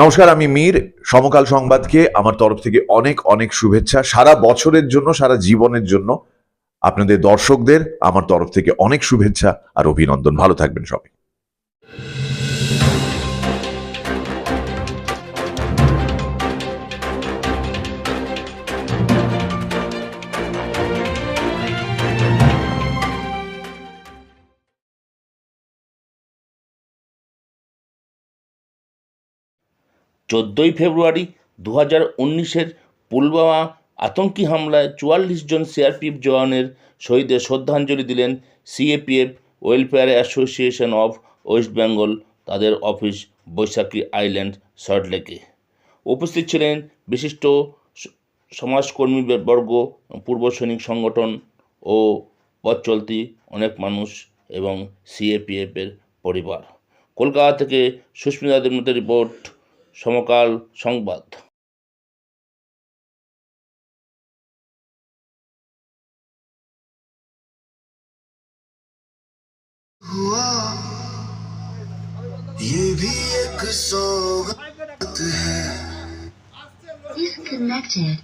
নমস্কার, আমি মীর। সমকাল সংবাদকে আমার তরফ থেকে অনেক অনেক শুভেচ্ছা। সারা বছরের জন্য, সারা জীবনের জন্য আপনাদের দর্শকদের আমার তরফ থেকে অনেক শুভেচ্ছা আর অভিনন্দন। ভালো থাকবেন সবাই। চোদ্দোই ফেব্রুয়ারি 2019-এর পুলওয়ামা আতঙ্কি হামলায় 44 জন সিআরপিএফ জওয়ানের শহীদদের শ্রদ্ধাঞ্জলি দিলেন CAPF welfare association of west Bengal, তাদের অফিস, বৈশাখী আইল্যান্ড, সল্টলেকে। উপস্থিত ছিলেন বিশিষ্ট সমাজকর্মীবর্গ, পূর্ব সৈনিক সংগঠন ও পথ চলতি অনেক মানুষ এবং সিএপিএফের পরিবার। কলকাতা থেকে সুস্মিতা দেবনাথের রিপোর্ট, সমকাল সংবাদ। हुआ ये भी एक सौगात है। Disconnected.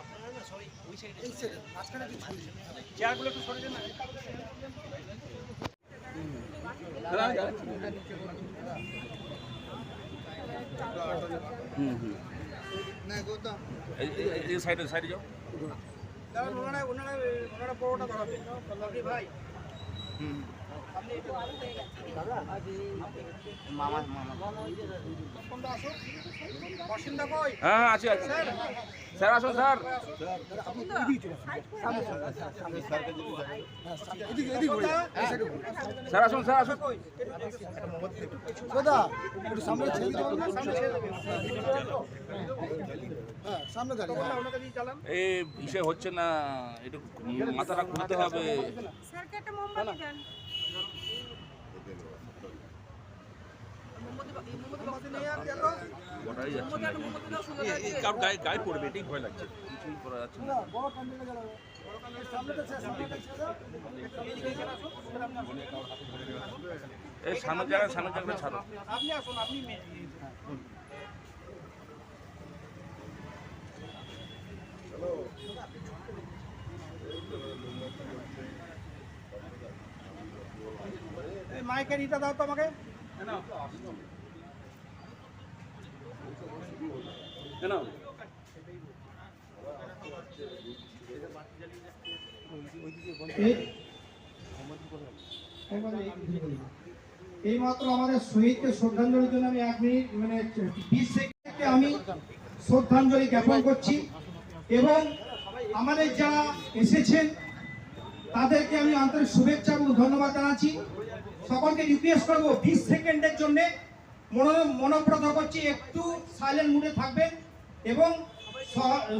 আপনারা না সরি ওই সাইডে মাঝখানে কিছু চেয়ারগুলো একটু সরে যান না। এই সাইডে যাও। ওনারা বড়টা ধরাবে ভাই। হ্যাঁ, আছে স্যার, আসুন স্যার। স্যার আসুন, স্যার আসুন। এই বিষয় হচ্ছে না, একটু মাথাটা খুলতে হবে। গোটাই যাচ্ছে না, কারণ গায়ে পড়বে, এটাই ভয় লাগছে। কিছুই করা যাচ্ছে না। এই সামনের জায়গায় ছাড়ো। আপনি আসুন, আপনি মাইকের ইটা দাও তো আমাকে। এই মাত্র আমাদের শহীদকে শ্রদ্ধাঞ্জলির জন্য আমি 1 মিনিট 20 সেকেন্ডে আমি শ্রদ্ধাঞ্জলি জ্ঞাপন করছি এবং আমাদের যারা এসেছেন তাদেরকে আমি আন্তরিক শুভেচ্ছা এবং ধন্যবাদ জানাচ্ছি। সকলকে রিকোয়েস্ট করবো 20 সেকেন্ডের জন্য মনোপ্রত করছি, একটু সাইলেন্ট মুডে থাকবেন এবং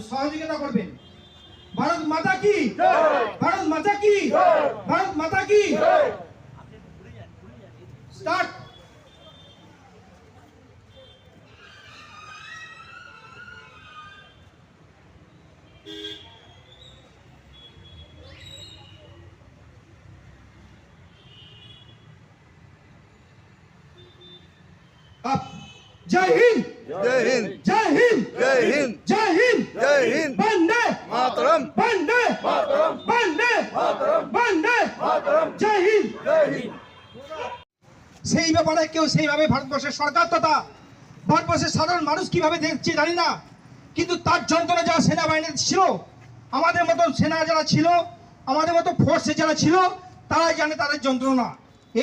সহযোগিতা করবেন। ভারত মাতা কি, ভারত মাতা কি, ভারত মাতা কি। স্টার্ট। अब जय हिंद, जय हिंद, जय हिंद, जय हिंद, जय हिंद, जय हिंद, वंदे मातरम, वंदे मातरम, वंदे मातरम, वंदे मातरम, जय हिंद, जय हिंद। সেই ব্যাপারে কেউ সেইভাবে ভারতবর্ষের সরকার তথা ভারতবর্ষের সাধারণ মানুষ কিভাবে দেখছে জানি না, কিন্তু তার যন্ত্রণা যারা সেনাবাহিনীতে ছিল, আমাদের মতো সেনা যারা ছিল, আমাদের মতো ফোর্সে যারা ছিল, তারাই জানে তাদের যন্ত্রণা।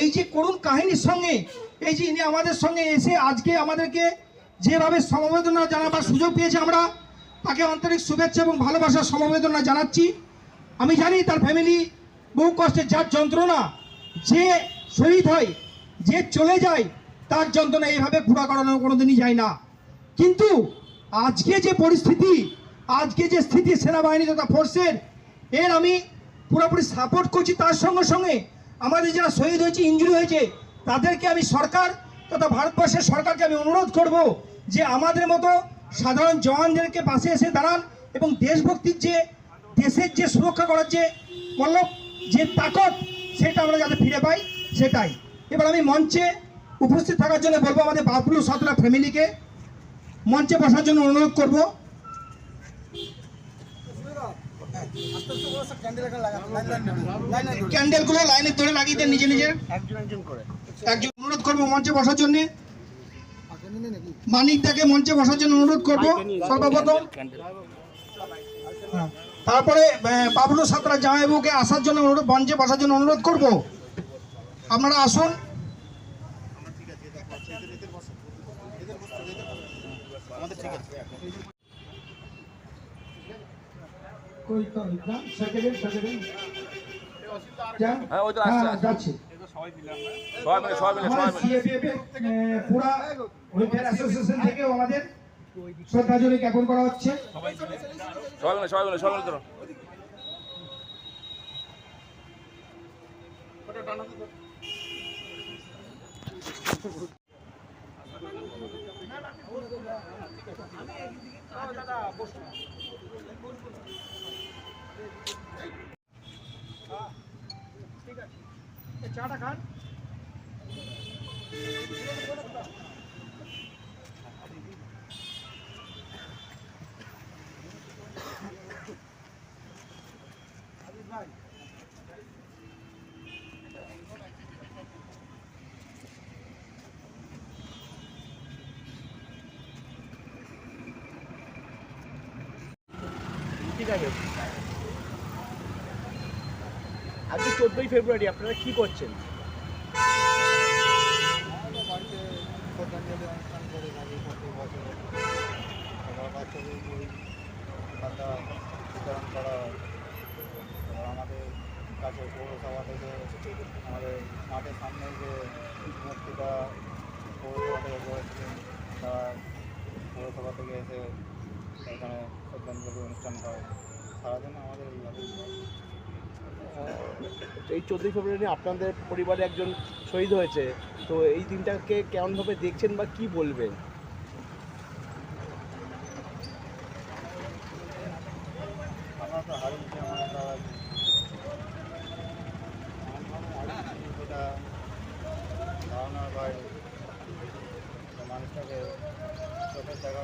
এই যে করুণ কাহিনীর সঙ্গে এই যে ইনি আমাদের সঙ্গে এসে আজকে আমাদেরকে যেভাবে সমবেদনা জানাবার সুযোগ পেয়েছে, আমরা তাকে আন্তরিক শুভেচ্ছা এবং ভালোবাসার সমবেদনা জানাচ্ছি। আমি জানি তার ফ্যামিলি বহু কষ্টে, যার যন্ত্রণা, যে শহীদ হয়, যে চলে যায়, তার যন্ত্রণা এইভাবে পুরা করানো কোনোদিনই যায় না। কিন্তু আজকে যে পরিস্থিতি, আজকে যে স্থিতি সেনাবাহিনী তথা ফোর্সের, এর আমি পুরোপুরি সাপোর্ট করছি। তার সঙ্গে সঙ্গে আমাদের যারা শহীদ হয়েছে, ইনজুরি হয়েছে, তাদেরকে আমি সরকার তথা ভারতবর্ষের সরকারকে আমি অনুরোধ করব যে আমাদের মতো সাধারণ জওয়ানদেরকে পাশে এসে দাঁড়ান এবং দেশভক্তির যে, দেশের যে সুরক্ষা করার যে মতলব যে তাকত, সেটা আমরা যাতে ফিরে পাই, সেটাই। এবার আমি মঞ্চে উপস্থিত থাকার জন্য বলবো আমাদের বাবলু সাঁতরা ফ্যামিলিকে মঞ্চে বসার জন্য অনুরোধ করব। ক্যান্ডেলগুলো লাইনে ধরে লাগিয়ে দেন, নিজে একজন অনুরোধ করবো মঞ্চে বসার জন্য। মানিকদাকে মঞ্চে বসার জন্য অনুরোধ করব সর্বপ্রথম। তারপরে বাবলু সাঁতরা জামাইবাবুকে আসার জন্য অনুরোধ, মঞ্চে বসার জন্য অনুরোধ করব। আপনারা আসুন। যাচ্ছি পুরা ওয়েলফেয়ার অ্যাসোসিয়েশন থেকেও আমাদের শ্রদ্ধাঞ্জলি জ্ঞাপন করা হচ্ছে। চাটা খান। ঠিক আছে, আজকে 14ই ফেব্রুয়ারি, আপনারা কি করছেন? বাড়িতে শ্রদ্ধাঞ্জলি অনুষ্ঠান করে থাকি প্রত্যেক বছর। সবার বাচ্চাদের বই খাতা বিতরণ করা হয়। এবার আমাদের কাছে পৌরসভা থেকে আমাদের মাঠের সামনে যে মূর্তিটা পৌরসভা থেকে করেছিলেন, তারা পৌরসভা থেকে এসে এখানে শ্রদ্ধাঞ্জলি অনুষ্ঠান করে। সারাদিন আমাদের এইভাবেই হয়। এই 14ই ফেব্রুয়ারি আপনাদের পরিবারে একজন শহীদ হয়েছে, তো এই দিনটাকে কেমনভাবে দেখছেন বা কি বলবেন? আমরা তো হারিয়েছি আমাদের দাদাকে, যেটা ধারণার বাইরে। মানুষটাকে চোখের দেখা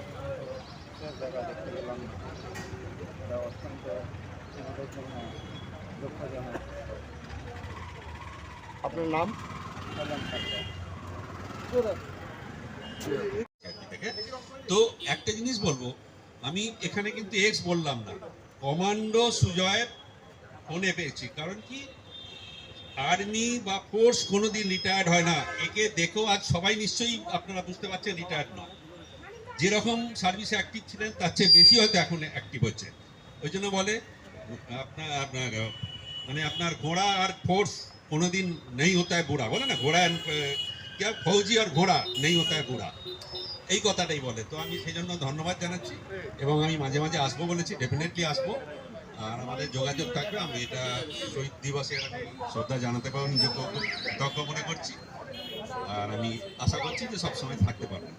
শেষ দেখা দেখতে গেলাম, এটা অত্যন্ত আমাদের জন্য দুঃখজনক। আপনার নাম? কল্যাণ সরকার। তো একটা জিনিস বলবো, আমি এখানে কিন্তু এক্স বললাম না, কমান্ডো সুজয়ের ফোনে পেয়েছি। কারণ কি, আর্মি বা ফোর্স কোনোদিন রিটায়ার্ড হয় না। একে দেখেও আজ সবাই নিশ্চয়ই আপনারা বুঝতে পারছেন রিটায়ার্ড নয়। যেরকম সার্ভিসে অ্যাক্টিভ ছিলেন তার চেয়ে বেশি হয়তো এখন অ্যাক্টিভ হচ্ছে। ওই জন্য বলে আপনার ঘোড়া আর ফোর্স কোনোদিন নেই হতা হয় বুড়া, বলে না, ঘোড়া क्या फौजी और घोड़ा नहीं होता है बुरा, এই কথাটাই বলে। তো আমি সেই জন্য ধন্যবাদ জানাচ্ছি এবং আমি মাঝে মাঝে আসবো বলেছি, ডেফিনেটলি আসবো। আর আমাদের যোগাযোগ থাকবে। আমি এটা শহীদ দিবসে শ্রদ্ধা জানাতে পারবো, নিজেকে কৃতজ্ঞ মনে করছি। আর আমি আশা করছি যে সবসময় থাকতে পারবো।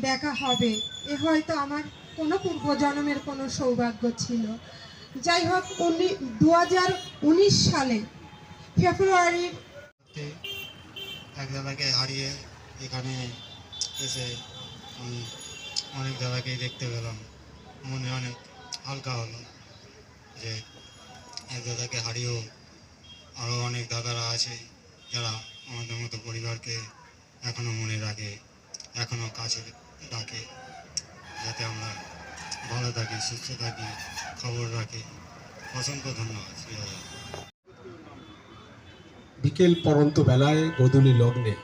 দেখা হবে, এ হয়তো আমার কোনো পূর্বজন্মের কোনো সৌভাগ্য ছিল। যাই হোক, 2019 সালে ফেব্রুয়ারির এক দাদাকে হারিয়ে এখানে এসে আমি অনেক দাদাকেই দেখতে পেলাম। মনে অনেক হালকা হলো যে এক দাদাকে হারিয়েও আরও অনেক দাদারা আছে যারা আমাদের মতো পরিবারকে এখনও মনে রাখে, এখনও কাছে রাখে, যাতে আমরা ভালো থাকি, সুস্থ থাকি, খবর রাখে। অসংখ্য ধন্যবাদ। বিকেল পরন্ত বেলায় গোধূলি লগ্নে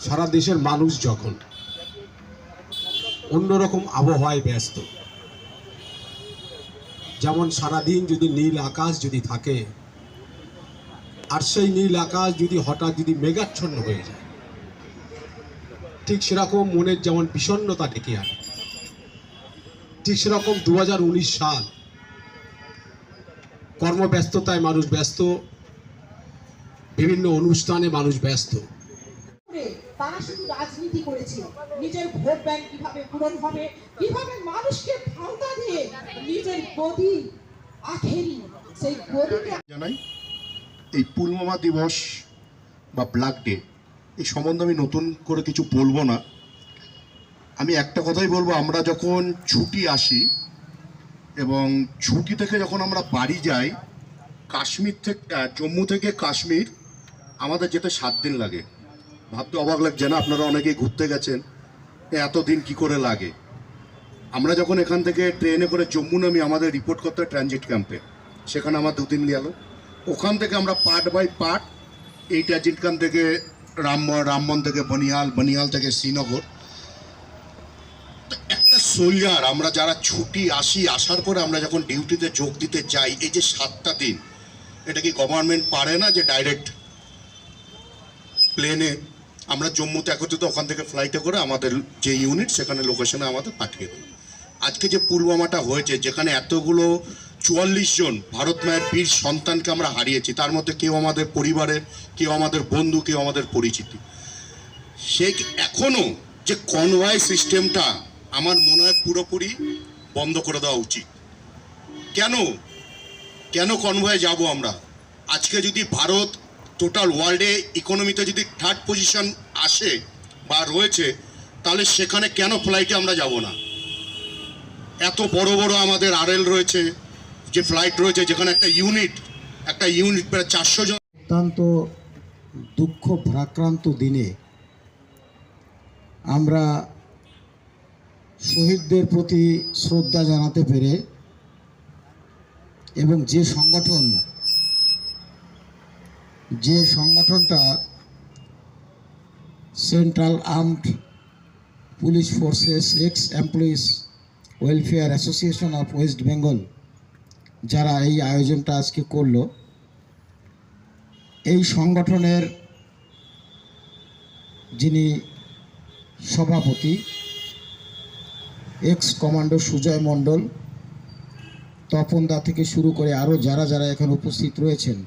সারা দেশের মানুষ যখন অন্যরকম আবহাওয়ায় ব্যস্ত, যেমন সারাদিন যদি নীল আকাশ যদি থাকে, আর সেই নীল আকাশ যদি হঠাৎ যদি মেঘাচ্ছন্ন হয়ে যায়, ঠিক সেরকম মনের যেমন বিষণ্ণতা ডেকে আনে, ঠিক সেরকম 2019 সাল, কর্মব্যস্ততায় মানুষ ব্যস্ত, বিভিন্ন অনুষ্ঠানে মানুষ ব্যস্ত। তারা শুধু রাজনীতি করেছে, নিজের ভোট ব্যাংক কিভাবে পূরণ হবে, কিভাবে মানুষকে ভাওতা দিয়ে নিজের গদি আখেরি সেই গদিকে জানাই। এই পুলওয়ামা দিবস বা ব্ল্যাক ডে এই সম্বন্ধে আমি নতুন করে কিছু বলবো না। আমি একটা কথাই বলবো, আমরা যখন ছুটি আসি এবং ছুটি থেকে যখন আমরা বাড়ি যাই, কাশ্মীর থেকে জম্মু থেকে কাশ্মীর আমাদের যেতে 7 দিন লাগে। ভাবতে অবাক লাগছে না? আপনারা অনেকেই ঘুরতে গেছেন, এত দিন কি করে লাগে। আমরা যখন এখান থেকে ট্রেনে করে জম্মু নামি, আমাদের রিপোর্ট করতে হয় ট্রানজিট ক্যাম্পে, সেখানে আমার 2 দিন গেল। ওখান থেকে আমরা পার্ট বাই পার্ট এই ট্রানজিট ক্যাম্প থেকে রামবন থেকে বনিহাল থেকে শ্রীনগর। একটা সোলজার, আমরা যারা ছুটি আসি, আসার পরে আমরা যখন ডিউটিতে যোগ দিতে যাই, এই যে 7টা দিন, এটা কি গভর্নমেন্ট পারে না যে ডাইরেক্ট প্লেনে আমরা জম্মুতে একত্রিত, ওখান থেকে ফ্লাইটে করে আমাদের যে ইউনিট সেখানে লোকেশনে আমাদের পাঠিয়ে দেয়। আজকে যে পুলওয়ামাটা হয়েছে, যেখানে এতগুলো 44 জন ভারত মায়ের বীর সন্তানকে আমরা হারিয়েছি, তার মধ্যে কেউ আমাদের পরিবারের, কেউ আমাদের বন্ধু, কেউ আমাদের পরিচিতি, সে এখনও যে কনভয় সিস্টেমটা আমার মনে হয় পুরোপুরি বন্ধ করে দেওয়া উচিত। কেন কনভয়ে যাব আমরা? আজকে যদি ভারত টোটাল ওয়ার্ল্ডে ইকোনমিতে যদি 3rd পজিশন আসে বা রয়েছে, তাহলে সেখানে কেন ফ্লাইটে আমরা যাব না? এত বড় বড় আমাদের আরএল রয়েছে, যে ফ্লাইট রয়েছে, যেখানে একটা ইউনিট প্রায় 400 জন। অত্যন্ত দুঃখ ভারাক্রান্ত দিনে আমরা শহীদদের প্রতি শ্রদ্ধা জানাতে পেরে, এবং যে সংগঠনটা central armed police forces ex employees welfare association of west Bengal, যারা এই আয়োজনটা আজকে করলো, এই সংগঠনের যিনি সভাপতি এক্স কমান্ডো সুজয় মণ্ডল, তপনদা থেকে শুরু করে আরও যারা যারা এখানে উপস্থিত রয়েছেন,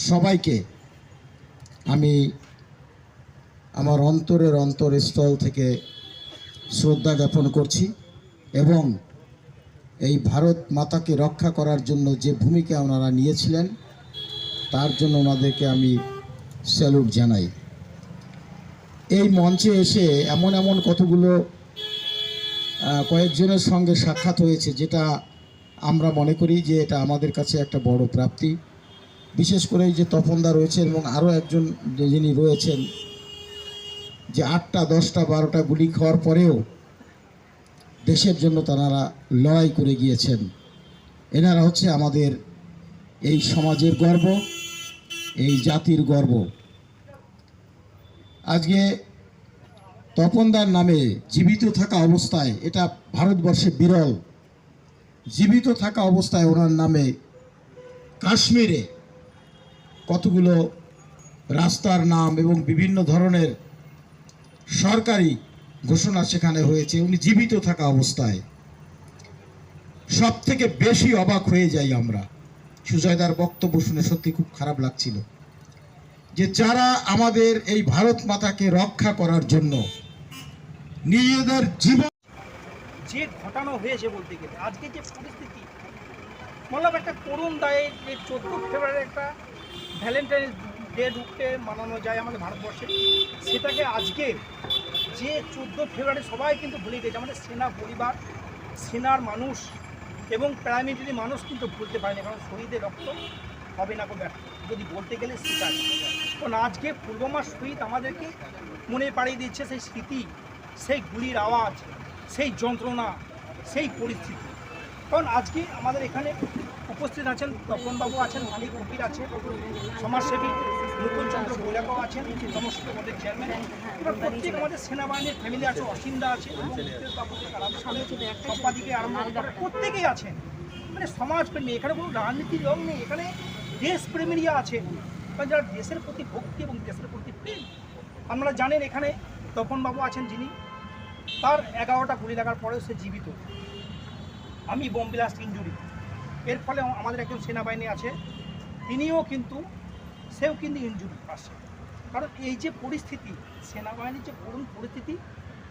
সবাইকে আমি আমার অন্তরস্থল থেকে শ্রদ্ধা জ্ঞাপন করছি। এবং এই ভারত মাতাকে রক্ষা করার জন্য যে ভূমিকা ওনারা নিয়েছিলেন, তার জন্য ওনাদেরকে আমি স্যালুট জানাই। এই মঞ্চে এসে এমন কতগুলো কয়েকজনের সঙ্গে সাক্ষাৎ হয়েছে, যেটা আমরা মনে করি যে এটা আমাদের কাছে একটা বড় প্রাপ্তি। বিশেষ করে এই যে তপনদা রয়েছেন এবং আরও একজন যিনি রয়েছেন, যে 8টা 10টা 12টা গুলি খাওয়ার পরেও দেশের জন্য তারা লড়াই করে গিয়েছেন। এনারা হচ্ছে আমাদের এই সমাজের গর্ব, এই জাতির গর্ব। আজকে তপনদার নামে জীবিত থাকা অবস্থায়, এটা ভারতবর্ষে বিরল, জীবিত থাকা অবস্থায় ওনার নামে কাশ্মীরে কতগুলো রাস্তার নাম এবং বিভিন্ন ধরনের সরকারি ঘোষণা সেখানে হয়েছে, উনি জীবিত থাকা অবস্থায়। সব থেকে বেশি অবাক হয়ে যাই আমরা, সুজয়দার বক্তব্য শুনে সত্যি খুব খারাপ লাগছিল, যে যারা আমাদের এই ভারত মাতাকে রক্ষা করার জন্য নিজেদের জীবন যে ঘটানো হয়েছে, বলতে গেলে আজকে যে পরিস্থিতি, বললাম একটা করুণ দায়ে যে 14 ফেব্রুয়ারি একটা ভ্যালেন্টাইন্স ডে রূপে মানানো যায় আমাদের ভারতবর্ষে, সেটাকে আজকে যে 14 ফেব্রুয়ারি সবাই কিন্তু ভুলে গেছে। আমাদের সেনা পরিবার, সেনার মানুষ এবং প্রাইমারি মানুষ কিন্তু ভুলতে পারেনি, কারণ শহীদের রক্ত হবে না কোনো ব্যর্থ, যদি বলতে গেলে সেটাই। কারণ আজকে পুলওয়ামার শহীদ আমাদেরকে মনে পাড়িয়ে দিচ্ছে সেই স্মৃতি, সেই গুলির আওয়াজ, সেই যন্ত্রণা, সেই পরিস্থিতি। কারণ আজকে আমাদের এখানে উপস্থিত আছেন তপনবাবু আছেন, মালিক কবির আছে, সমাজসেবী মুকুলচন্দ্র বৈরাগাও আছেন, সমস্ত আমাদের চেয়ারম্যান, এবার প্রত্যেক আমাদের সেনাবাহিনীর ফ্যামিলি আছে, অসীমদা আছে, সম্পাদিকে আরম্ভ করে প্রত্যেকেই আছেন। মানে সমাজপ্রেমী, এখানে কোনো রাজনীতির রং নেই, এখানে দেশপ্রেমীরা আছেন, কারণ যারা দেশের প্রতি ভক্তি এবং দেশের প্রতি প্রেম। আপনারা জানেন এখানে তপনবাবু আছেন, যিনি তার 11টা গুলি লাগার পরেও সে জীবিত, আমি বোম ব্লাস্ট ইনজুরি। এর ফলে আমাদের একজন সেনাবাহিনী আছে, সেও কিন্তু ইনজুরি আসে। কারণ এই যে পরিস্থিতি, সেনাবাহিনীর যে করুণ পরিস্থিতি,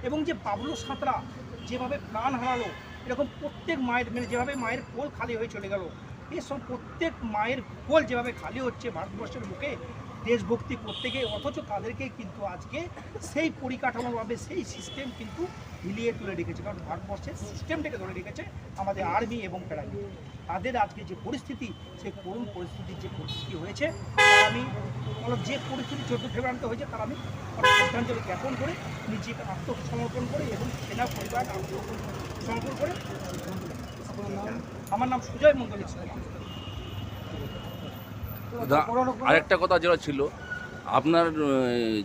এবং যে বাবলু সাঁতরা যেভাবে প্রাণ হারালো, এরকম প্রত্যেক মায়ের, মানে যেভাবে মায়ের কোল খালি হয়ে চলে গেল, এসব প্রত্যেক মায়ের কোল যেভাবে খালি হচ্ছে ভারতবর্ষের বুকে দেশভক্তি করতে গিয়ে, অথচ তাদেরকে কিন্তু আজকে সেই পরিকাঠামোভাবে সেই সিস্টেম কিন্তু হিলিয়ে তুলে রেখেছে। কারণ ভারতবর্ষের সিস্টেমটাকে ধরে রেখেছে আমাদের আর্মি এবং প্যারামি। তাদের আজকে যে পরিস্থিতি, সেই করুণ পরিস্থিতির যে পরিস্থিতি হয়েছে, তার আমি যে পরিস্থিতি 14 ফেব্রুয়ারিতে হয়েছে, তার আমি শ্রদ্ধাঞ্জলি জ্ঞাপন করে নিজেকে আত্মসমর্পণ করে এবং সেনা পরিবার আত্মসমর্পণ করে। আমার নাম সুজয় মন্ডল ইসলাম। আরেকটা কথা যেটা ছিল, আপনার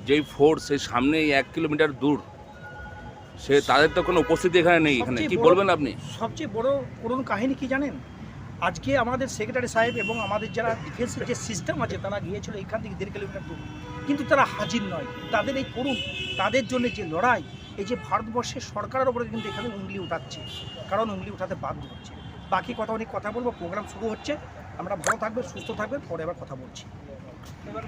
যেই ফোর্স সেই সামনেই 1 কিলোমিটার দূর, সে তাদের তো কোনো উপস্থিতি এখানে নেই, এখানে কি বলবেন আপনি? সবচেয়ে বড় করুণ কাহিনী কি জানেন? আজকে আমাদের সেক্রেটারি সাহেব এবং আমাদের যারা ডিফেন্সের যে সিস্টেম আছে, তারা গিয়েছিল এখান থেকে 1.5 কিলোমিটার দূর, কিন্তু তারা হাজির নয়। তাদের এই করুণ, তাদের জন্য যে লড়াই, এই যে ভারতবর্ষের সরকারের উপরে কিন্তু এখানে উঙ্গলি উঠাচ্ছে, কারণ উঙ্গলি উঠাতে বাধ্য হচ্ছে। বাকি কথা বলবো, প্রোগ্রাম শুরু হচ্ছে। আমরা ভালো থাকবেন, সুস্থ থাকবেন, পরে আবার কথা বলছি। এবার